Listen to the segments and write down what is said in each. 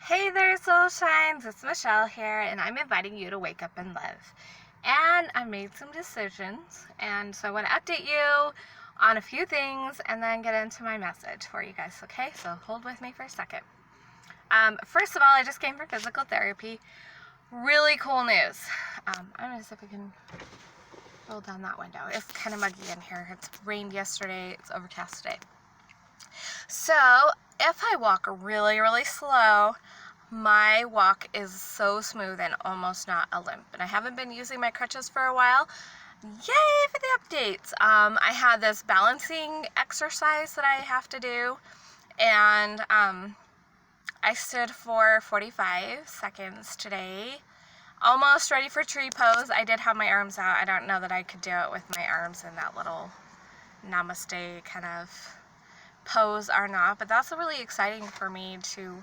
Hey there, Soul Shines. It's Michelle here, and I'm inviting you to wake up and live. And I made some decisions, and so I want to update you on a few things and then get into my message for you guys, okay? So hold with me for a second. First of all, I just came from physical therapy. Really cool news. I'm going to see if I can roll down that window. It's kind of muggy in here. It's rained yesterday. It's overcast today. So if I walk really, really slow, my walk is so smooth and almost not a limp. And I haven't been using my crutches for a while. Yay for the updates. I had this balancing exercise that I have to do, and I stood for 45 seconds today. Almost ready for tree pose. I did have my arms out. I don't know that I could do it with my arms in that little namaste kind of pose or not, but that's really exciting for me to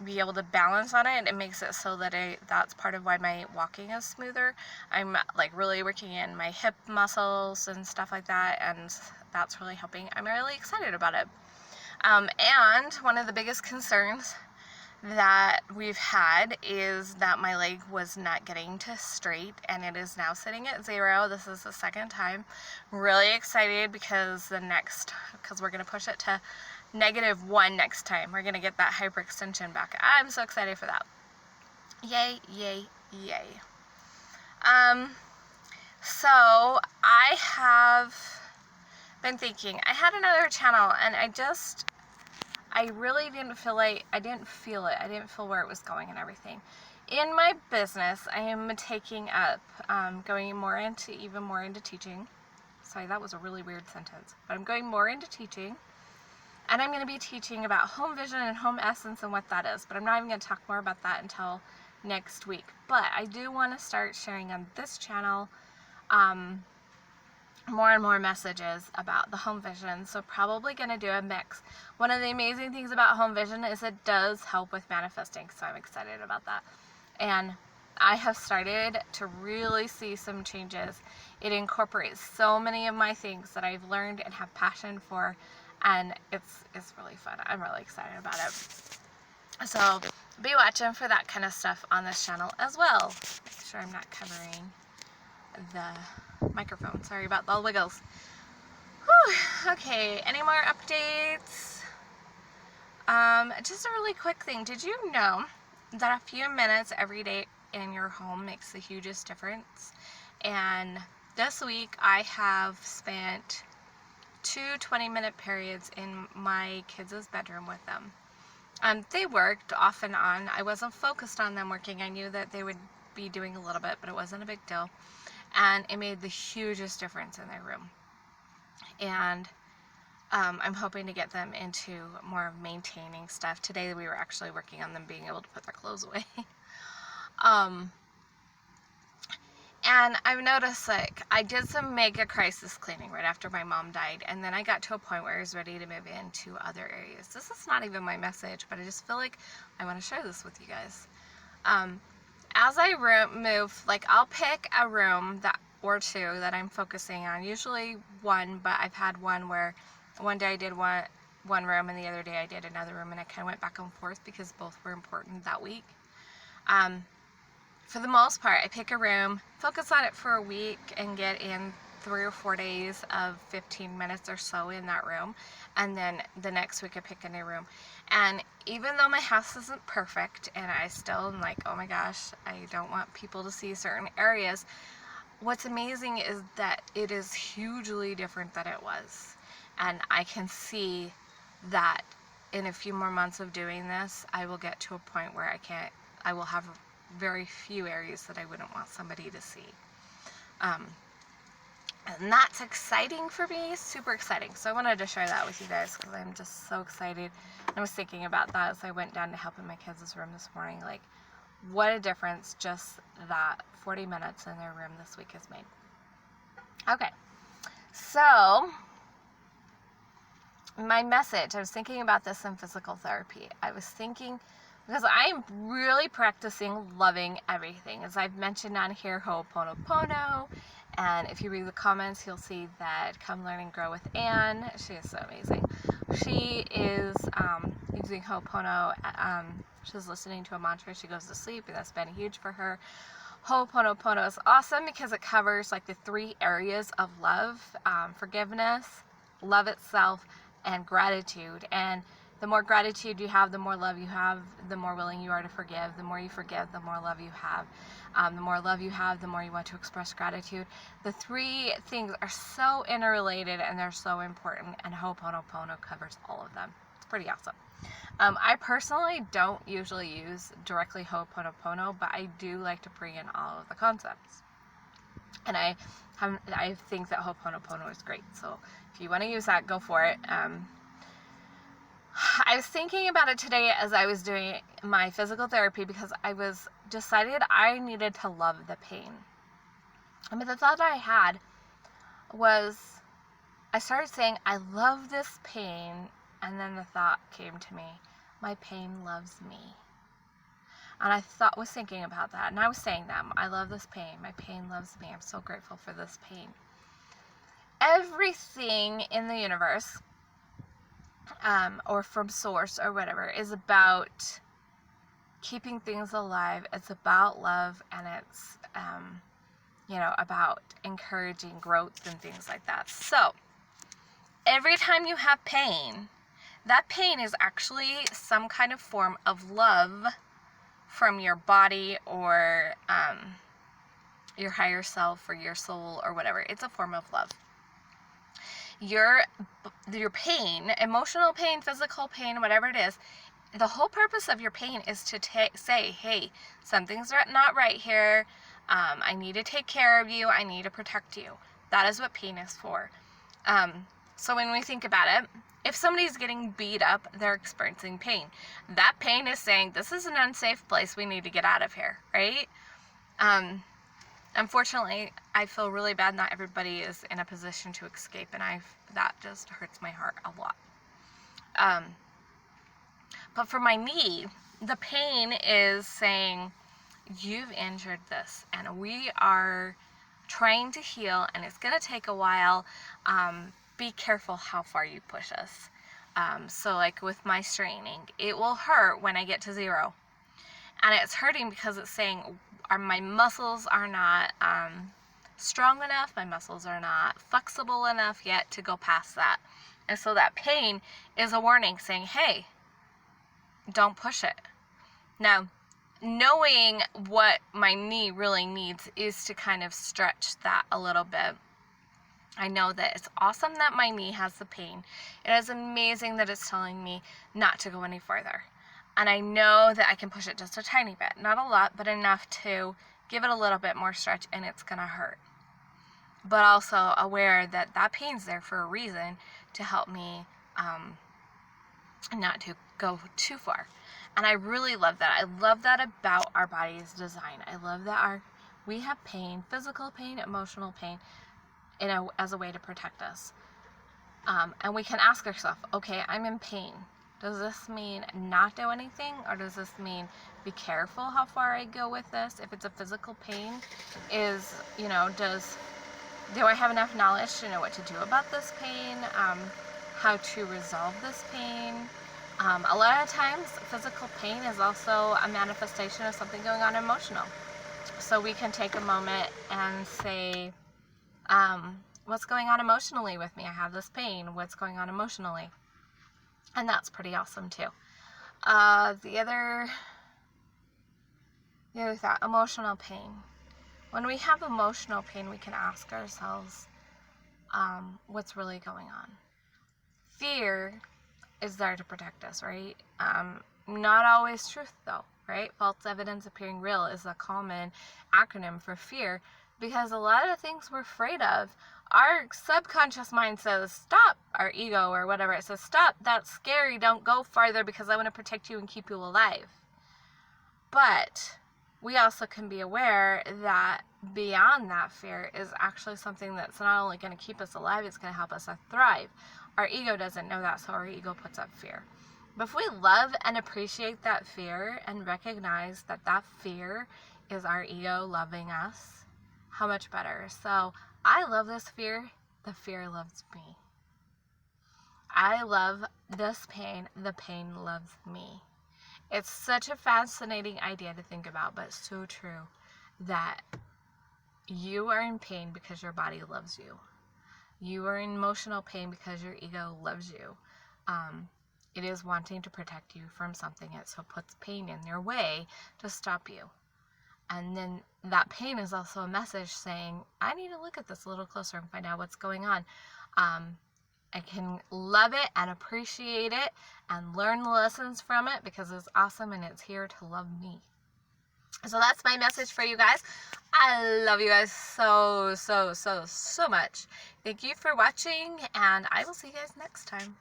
be able to balance on it. It makes it so that that's part of why my walking is smoother. I'm like really working in my hip muscles and stuff like that, and that's really helping. I'm really excited about it. And one of the biggest concerns that we've had is that my leg was not getting to straight, and it is now sitting at 0. This is the second time. Really excited because we're going to push it to -1 next time. We're going to get that hyperextension back. I'm so excited for that. Yay, yay, yay. So I have been thinking, I had another channel, and I really didn't feel it. I didn't feel where it was going and everything. In my business, I am taking up, going even more into teaching. Sorry, that was a really weird sentence. But I'm going more into teaching. And I'm going to be teaching about home vision and home essence and what that is. But I'm not even going to talk more about that until next week. But I do want to start sharing on this channel more and more messages about the home vision, so probably going to do a mix. One of the amazing things about home vision is it does help with manifesting, so I'm excited about that. And I have started to really see some changes. It incorporates so many of my things that I've learned and have passion for, and it's really fun. I'm really excited about it. So be watching for that kind of stuff on this channel as well. Make sure I'm not covering the microphone. Sorry about the wiggles. Whew. Okay, any more updates? Just a really quick thing. Did you know that a few minutes every day in your home makes the hugest difference? And this week I have spent 2 20-minute periods in my kids' bedroom with them. They worked off and on. I wasn't focused on them working. I knew that they would be doing a little bit, but it wasn't a big deal. And it made the hugest difference in their room. And I'm hoping to get them into more of maintaining stuff. Today we were actually working on them being able to put their clothes away. And I've noticed, like, I did some mega crisis cleaning right after my mom died, and then I got to a point where I was ready to move into other areas. This is not even my message, but I just feel like I want to share this with you guys. As I move, like, I'll pick a room or two that I'm focusing on, usually one, but I've had one where one day I did one room and the other day I did another room, and I kind of went back and forth because both were important that week. For the most part, I pick a room, focus on it for a week, and get in 3 or 4 days of 15 minutes or so in that room, and then the next week I pick a new room. And even though my house isn't perfect, and I still am like, oh my gosh, I don't want people to see certain areas, what's amazing is that it is hugely different than it was. And I can see that in a few more months of doing this, I will get to a point where I will have very few areas that I wouldn't want somebody to see. And that's exciting for me, super exciting. So I wanted to share that with you guys because I'm just so excited. I was thinking about that as I went down to help in my kids' room this morning. Like, what a difference just that 40 minutes in their room this week has made. Okay, so my message, I was thinking about this in physical therapy. I was thinking, because I'm really practicing loving everything. As I've mentioned on here, Ho'oponopono, and if you read the comments, you'll see that Come Learn and Grow with Anne. She is so amazing. She is using Ho'opono she's listening to a mantra, she goes to sleep, and that's been huge for her. Ho'oponopono is awesome because it covers like the 3 areas of love: forgiveness, love itself, and gratitude. And the more gratitude you have, the more love you have, the more willing you are to forgive. The more you forgive, the more love you have. The more love you have, the more you want to express gratitude. The 3 things are so interrelated and they're so important, and Ho'oponopono covers all of them. It's pretty awesome. I personally don't usually use directly Ho'oponopono, but I do like to bring in all of the concepts. And I think that Ho'oponopono is great. So if you want to use that, go for it. I was thinking about it today as I was doing my physical therapy because I was decided I needed to love the pain. I mean, the thought I had was, I started saying, I love this pain, and then the thought came to me, my pain loves me. And I was thinking about that, and I was saying that, I love this pain, my pain loves me, I'm so grateful for this pain. Everything in the universe, or from source or whatever, is about keeping things alive. It's about love, and it's about encouraging growth and things like that. So every time you have pain, that pain is actually some kind of form of love from your body or your higher self or your soul or whatever. It's a form of love. Your pain, emotional pain, physical pain, whatever it is, the whole purpose of your pain is to say, hey, something's not right here. I need to take care of you. I need to protect you. That is what pain is for. So when we think about it, if somebody's getting beat up, they're experiencing pain. That pain is saying, this is an unsafe place. We need to get out of here, right? Unfortunately, I feel really bad. Not everybody is in a position to escape, and that just hurts my heart a lot. But for my knee, the pain is saying, you've injured this, and we are trying to heal, and it's going to take a while. Be careful how far you push us. So like with my straining, it will hurt when I get to 0. And it's hurting because it's saying my muscles are not strong enough, my muscles are not flexible enough yet to go past that. And so that pain is a warning saying, hey, don't push it. Now, knowing what my knee really needs is to kind of stretch that a little bit. I know that it's awesome that my knee has the pain. It is amazing that it's telling me not to go any further. And I know that I can push it just a tiny bit. Not a lot, but enough to give it a little bit more stretch, and it's going to hurt. But also aware that that pain's there for a reason, to help me not to go too far. And I really love that. I love that about our body's design. I love that we have pain, physical pain, emotional pain, as a way to protect us. And we can ask ourselves, okay, I'm in pain. Does this mean not do anything? Or does this mean be careful how far I go with this? If it's a physical pain, do I have enough knowledge to know what to do about this pain? How to resolve this pain? A lot of times, physical pain is also a manifestation of something going on emotional. So we can take a moment and say, what's going on emotionally with me? I have this pain. What's going on emotionally? And that's pretty awesome too. The other thought, emotional pain. When we have emotional pain, we can ask ourselves, what's really going on? Fear is there to protect us, right? Not always truth though, right? False evidence appearing real is a common acronym for fear, because a lot of things we're afraid of, our subconscious mind says, stop, our ego or whatever, it says, stop, that's scary, don't go farther because I want to protect you and keep you alive. But we also can be aware that beyond that fear is actually something that's not only going to keep us alive, it's going to help us thrive. Our ego doesn't know that, so our ego puts up fear. But if we love and appreciate that fear and recognize that that fear is our ego loving us, how much better. So I love this fear. The fear loves me. I love this pain. The pain loves me. It's such a fascinating idea to think about, but so true, that you are in pain because your body loves you. You are in emotional pain because your ego loves you. It is wanting to protect you from something. It so puts pain in your way to stop you. And then that pain is also a message saying, I need to look at this a little closer and find out what's going on. I can love it and appreciate it and learn the lessons from it because it's awesome and it's here to love me. So that's my message for you guys. I love you guys so much. Thank you for watching, and I will see you guys next time.